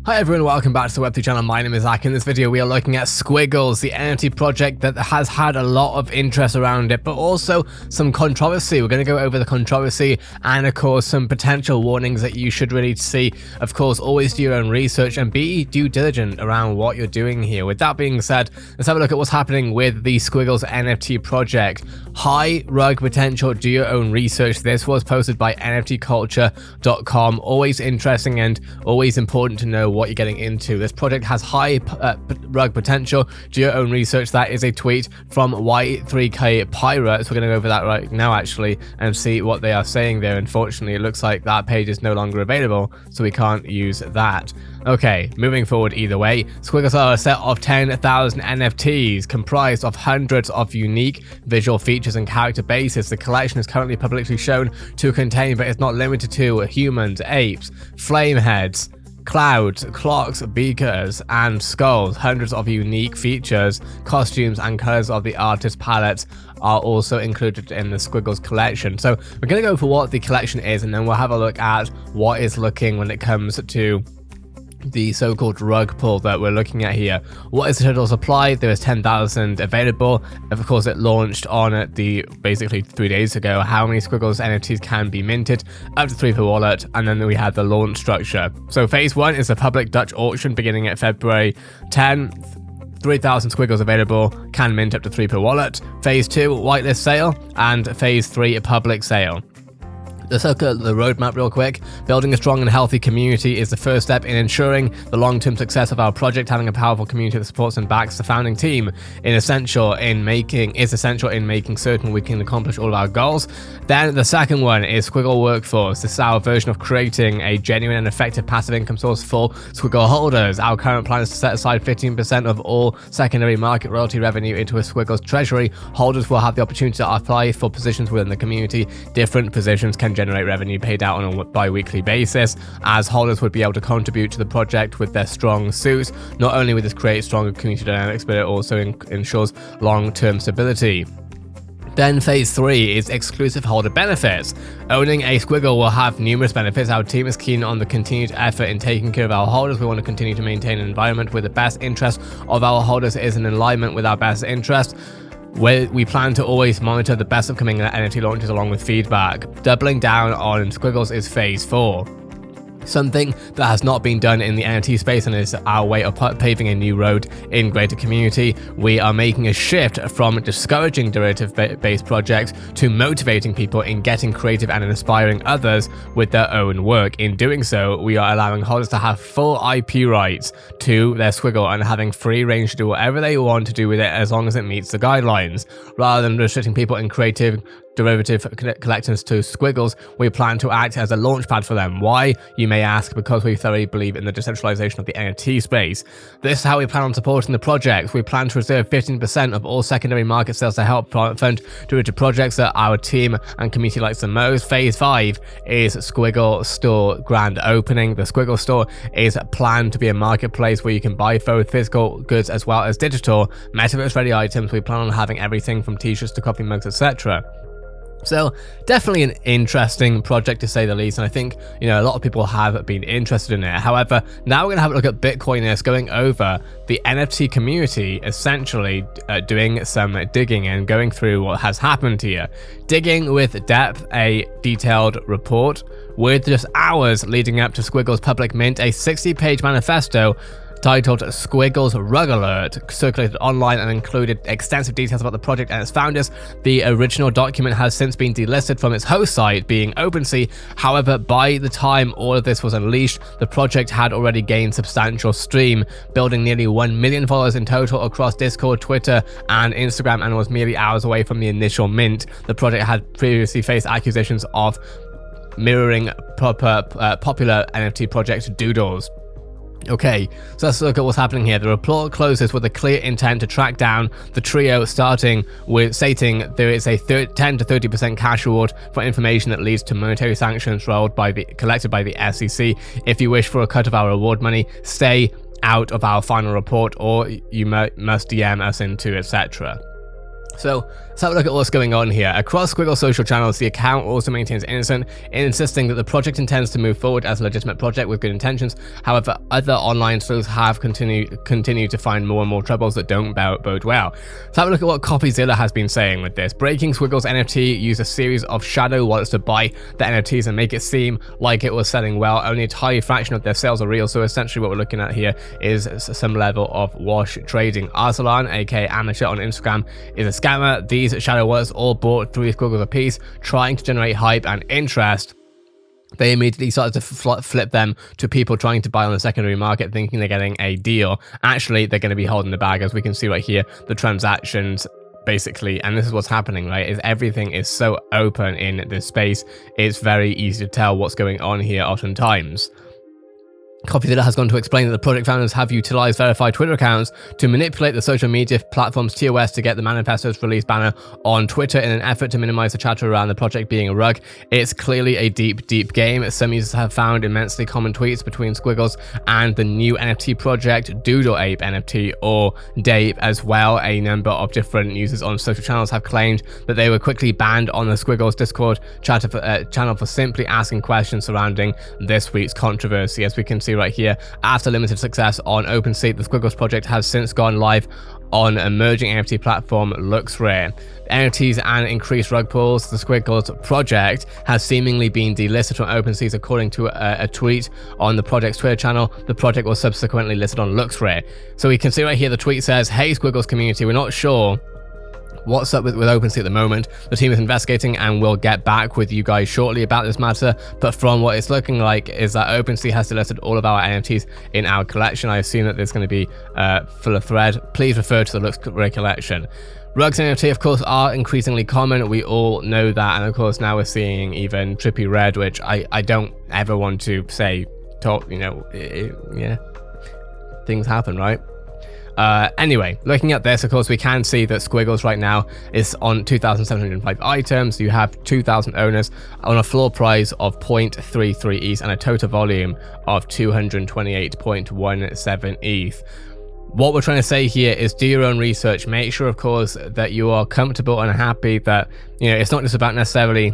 Hi everyone, welcome back to the Web3 channel. My name is Zach. In this video we are looking at Squiggles, the NFT project that has had a lot of interest around it, but also some controversy. We're going to go over the controversy and of course some potential warnings that you should really see. Of course, always do your own research and be due diligent around what you're doing here. With that being said, let's have a look at what's happening with the Squiggles NFT project. High rug potential, do your own research. This was posted by nftculture.com. Always interesting and always important to know what you're getting into. This project has high rug potential. Do your own research. That is a tweet from Y3K Pirates. We're going to go over that right now actually and see what they are saying there. Unfortunately, it looks like that page is no longer available, so we can't use that. Okay, moving forward either way, Squiggles are a set of 10,000 NFTs comprised of hundreds of unique visual features and character bases. The collection is currently publicly shown to contain, but it's not limited to, humans, apes, flame heads, clouds, clocks, beakers, and skulls. Hundreds of unique features, costumes, and colors of the artist palettes are also included in the Squiggles collection. So we're going to go for what the collection is, and then we'll have a look at what is looking when it comes to the so-called rug pull that we're looking at here. What is the total supply? There is 10,000 available. Of course, it launched on basically 3 days ago. How many Squiggles NFTs can be minted? Up to 3 per wallet. And then we have the launch structure. So phase 1 is a public Dutch auction beginning at February 10th. 3,000 Squiggles available, can mint up to 3 per wallet. Phase 2, whitelist sale. And phase 3, a public sale. Let's look at the roadmap real quick. Building a strong and healthy community is the first step in ensuring the long-term success of our project. Having a powerful community that supports and backs the founding team is essential in making certain we can accomplish all of our goals. Then the second one is Squiggle Workforce. This is our version of creating a genuine and effective passive income source for Squiggle holders. Our current plan is to set aside 15% of all secondary market royalty revenue into a Squiggles treasury. Holders will have the opportunity to apply for positions within the community. Different positions can generate revenue paid out on a bi-weekly basis, as holders would be able to contribute to the project with their strong suits. Not only will this create stronger community dynamics, but it also ensures long-term stability. Then phase 3 is exclusive holder benefits. Owning a Squiggle will have numerous benefits. Our team is keen on the continued effort in taking care of our holders. We want to continue to maintain an environment where the best interest of our holders is in alignment with our best interest. We plan to always monitor the best upcoming NFT launches along with feedback. Doubling down on Squiggles is phase 4. Something that has not been done in the NFT space and is our way of paving a new road in greater community. We are making a shift from discouraging derivative-based projects to motivating people in getting creative and inspiring others with their own work. In doing so, we are allowing holders to have full IP rights to their Squiggle and having free range to do whatever they want to do with it as long as it meets the guidelines. Rather than restricting people in creative derivative collectors to Squiggles, we plan to act as a launchpad for them. Why, you may ask? Because we thoroughly believe in the decentralization of the NFT space. This is how we plan on supporting the project. We plan to reserve 15% of all secondary market sales to help fund derivative projects that our team and community likes the most. Phase 5 is Squiggle Store grand opening. The Squiggle Store is planned to be a marketplace where you can buy both physical goods as well as digital metaverse ready items. We plan on having everything from t-shirts to coffee mugs, etc. So definitely an interesting project to say the least, and I think a lot of people have been interested in it. However, now we're going to have a look at Bitcoiners going over the NFT community, essentially doing some digging and going through what has happened here. Digging with depth, a detailed report with just hours leading up to Squiggles' public mint, a 60-page manifesto titled Squiggles Rug Alert, circulated online and included extensive details about the project and its founders. The original document has since been delisted from its host site, being OpenSea. However, by the time all of this was unleashed, the project had already gained substantial steam, building nearly 1 million followers in total across Discord, Twitter, and Instagram, and was merely hours away from the initial mint. The project had previously faced accusations of mirroring popular NFT project Doodles. Okay, so let's look at what's happening here. The report closes with a clear intent to track down the trio, starting with stating there is a 10 to 30% cash reward for information that leads to monetary sanctions collected by the SEC. If you wish for a cut of our reward money, stay out of our final report, or you must DM us into, etc. So So have a look at what's going on here. Across Squiggles social channels, the account also maintains innocent, insisting that the project intends to move forward as a legitimate project with good intentions. However, other online sleuths have continued to find more and more troubles that don't bode well. So have a look at what CopyZilla has been saying with this. Breaking Squiggles NFT used a series of shadow wallets to buy the NFTs and make it seem like it was selling well. Only a tiny fraction of their sales are real, so essentially what we're looking at here is some level of wash trading. Arsalan, aka Amateur on Instagram, is a scammer. These shadow wallets all bought 3 Squiggles apiece, trying to generate hype and interest. They immediately started to flip them to people trying to buy on the secondary market, thinking they're getting a deal. Actually, they're going to be holding the bag, as we can see right here, the transactions basically, and this is what's happening, right, is everything is so open in this space, it's very easy to tell what's going on here oftentimes. CopyZilla has gone to explain that the project founders have utilized verified Twitter accounts to manipulate the social media platform's TOS to get the manifesto's release banner on Twitter in an effort to minimize the chatter around the project being a rug. It's clearly a deep game. Some users have found immensely common tweets between Squiggles and the new NFT project Doodle Ape NFT, or Dape, as well. A number of different users on social channels have claimed that they were quickly banned on the Squiggles Discord channel for simply asking questions surrounding this week's controversy. As we can see right here, after limited success on OpenSea, the Squiggles project has since gone live on emerging NFT platform LooksRare. NFTs and increased rug pulls, the Squiggles project has seemingly been delisted from OpenSea. According to a tweet on the project's Twitter channel, the project was subsequently listed on LooksRare. So we can see right here, the tweet says, "Hey Squiggles community, we're not sure what's up with OpenSea at the moment. The team is investigating and we'll get back with you guys shortly about this matter, but from what it's looking like is that OpenSea has delisted all of our NFTs in our collection. I assume that there's going to be full of thread. Please refer to the LooksRare collection." Rugs NFT, of course, are increasingly common. We all know that, and of course now we're seeing even Trippy Red, which I don't ever want to say, yeah, things happen, right? Anyway, looking at this, of course, we can see that Squiggles right now is on 2,705 items. You have 2,000 owners on a floor price of 0.33 ETH and a total volume of 228.17 ETH. What we're trying to say here is do your own research. Make sure, of course, that you are comfortable and happy that, it's not just about necessarily...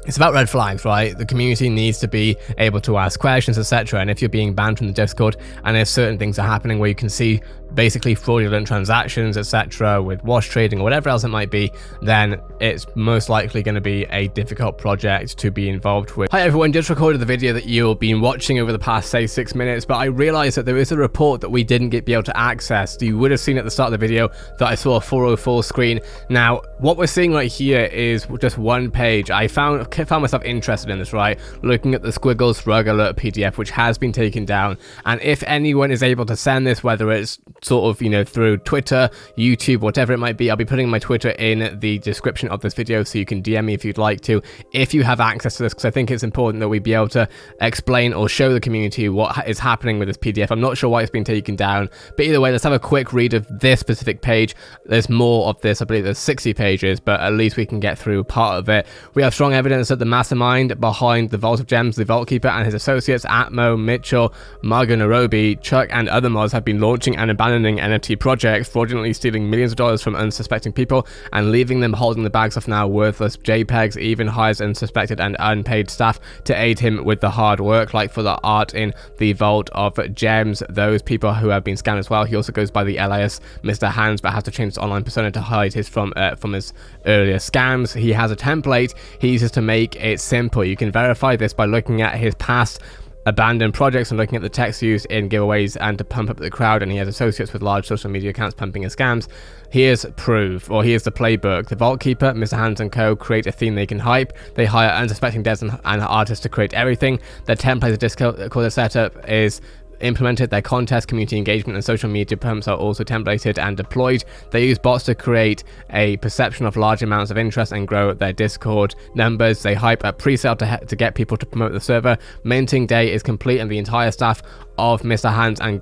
It's about red flags, right? The community needs to be able to ask questions, etc. And if you're being banned from the Discord and if certain things are happening where you can see basically fraudulent transactions, etc., with wash trading or whatever else it might be, then it's most likely going to be a difficult project to be involved with. Hi everyone, just recorded the video that you've been watching over the past, say, 6 minutes, but I realized that there is a report that we didn't be able to access. You would have seen at the start of the video that I saw a 404 screen. Now, what we're seeing right here is just one page. I found myself interested in this, right? Looking at the Squiggles Rug Alert PDF, which has been taken down. And if anyone is able to send this, whether it's sort of, through Twitter, YouTube, whatever it might be, I'll be putting my Twitter in the description of this video, so you can DM me if you'd like to, if you have access to this, because I think it's important that we be able to explain or show the community what is happening with this PDF. I'm not sure why it's been taken down, but either way, let's have a quick read of this specific page. There's more of this, I believe there's 60 pages, but at least we can get through part of it. We have strong evidence that the mastermind behind the Vault of Gems, the Vault Keeper, and his associates, Atmo, Mitchell, Margo Nairobi, Chuck, and other mods have been launching and abandoning NFT projects, fraudulently stealing millions of dollars from unsuspecting people and leaving them holding the bags of now worthless JPEGs. Even hires unsuspected and unpaid staff to aid him with the hard work, like for the art in the Vault of Gems. Those people who have been scammed as well. He also goes by the alias Mr. Hands, but has to change his online persona to hide his from his earlier scams. He has a template he uses to make it simple. You can verify this by looking at his past abandoned projects and looking at the text used in giveaways and to pump up the crowd, and he has associates with large social media accounts pumping his scams. Here's proof, or here's the playbook. The Vault Keeper, Mr. Hands and Co. create a theme they can hype. They hire unsuspecting devs and artists to create everything. Their template of Discord setup is implemented. Their contest, community engagement, and social media pumps are also templated and deployed. They use bots to create a perception of large amounts of interest and grow their Discord numbers. They hype up pre-sale to get people to promote the server. Minting day is complete and the entire staff of Mr. Hands and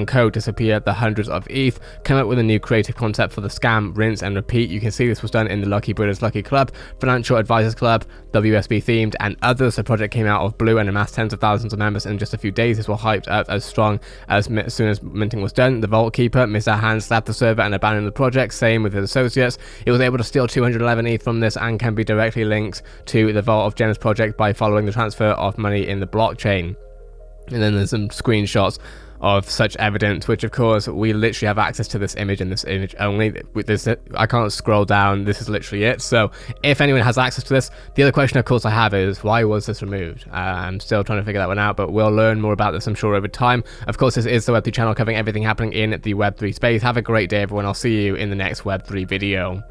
Co. disappear the hundreds of ETH. Come up with a new creative concept for the scam, rinse and repeat. You can see this was done in the Lucky Brothers Lucky Club, Financial Advisors Club, WSB themed, and others. The project came out of blue and amassed tens of thousands of members in just a few days. This was hyped up as strong as soon as minting was done. The Vault Keeper missed our hands, slapped the server and abandoned the project. Same with his associates. He was able to steal 211 ETH from this and can be directly linked to the Vault of Gems project by following the transfer of money in the blockchain. And then there's some screenshots of such evidence, which of course we literally have access to this image and this image only. With this, I can't scroll down. This is literally it. So if anyone has access to this, the other question of course I have is, why was this removed? I'm still trying to figure that one out, but we'll learn more about this, I'm sure, over time. Of course, this is the Web3 channel covering everything happening in the Web3 space. Have a great day, everyone. I'll see you in the next Web3 video.